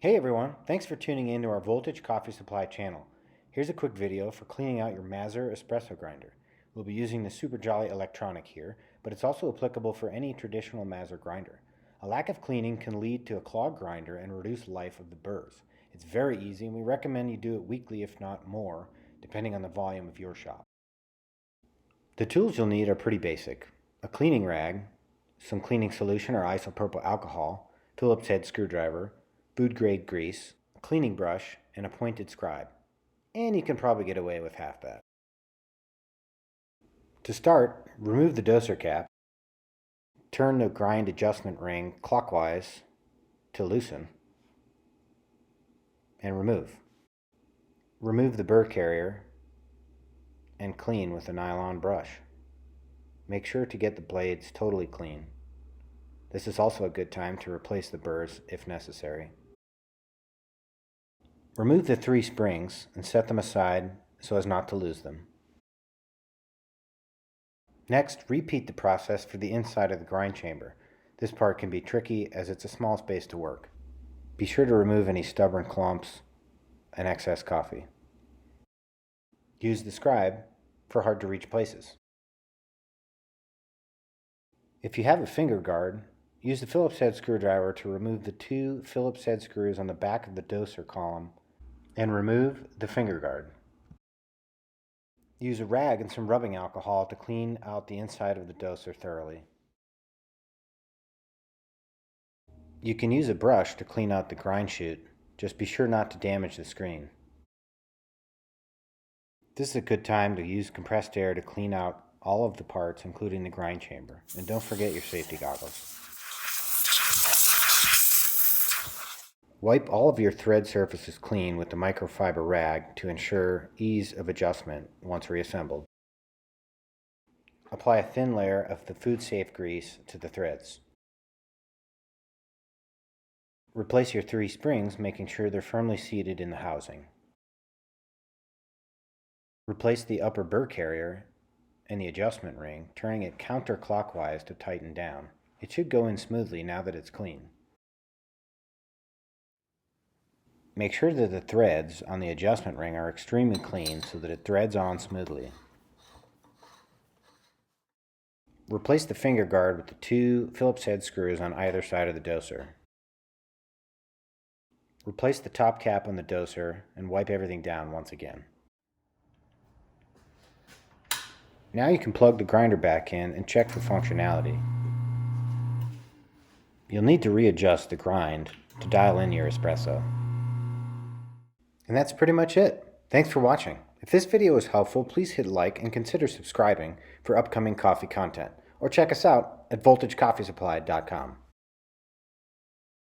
Hey everyone, thanks for tuning in to our Voltage Coffee Supply channel. Here's a quick video for cleaning out your Mazzer espresso grinder. We'll be using the Super Jolly electronic here, but it's also applicable for any traditional Mazzer grinder. A lack of cleaning can lead to a clogged grinder and reduce life of the burrs. It's very easy and we recommend you do it weekly if not more, depending on the volume of your shop. The tools you'll need are pretty basic. A cleaning rag, some cleaning solution or isopropyl alcohol, Phillips head screwdriver, food grade grease, a cleaning brush, and a pointed scribe. And you can probably get away with half that. To start, remove the doser cap, turn the grind adjustment ring clockwise to loosen, and remove. Remove the burr carrier and clean with a nylon brush. Make sure to get the blades totally clean. This is also a good time to replace the burrs if necessary. Remove the 3 springs and set them aside so as not to lose them. Next, repeat the process for the inside of the grind chamber. This part can be tricky as it's a small space to work. Be sure to remove any stubborn clumps and excess coffee. Use the scribe for hard to reach places. If you have a finger guard, use the Phillips head screwdriver to remove the 2 Phillips head screws on the back of the doser column and remove the finger guard. Use a rag and some rubbing alcohol to clean out the inside of the doser thoroughly. You can use a brush to clean out the grind chute, just be sure not to damage the screen. This is a good time to use compressed air to clean out all of the parts, including the grind chamber. And don't forget your safety goggles. Wipe all of your thread surfaces clean with the microfiber rag to ensure ease of adjustment once reassembled. Apply a thin layer of the food safe grease to the threads. Replace your 3 springs, making sure they're firmly seated in the housing. Replace the upper burr carrier and the adjustment ring, turning it counterclockwise to tighten down. It should go in smoothly now that it's clean. Make sure that the threads on the adjustment ring are extremely clean so that it threads on smoothly. Replace the finger guard with the 2 Phillips head screws on either side of the doser. Replace the top cap on the doser and wipe everything down once again. Now you can plug the grinder back in and check for functionality. You'll need to readjust the grind to dial in your espresso. And that's pretty much it. Thanks for watching. If this video was helpful, please hit like and consider subscribing for upcoming coffee content, or check us out at voltagecoffeesupply.com.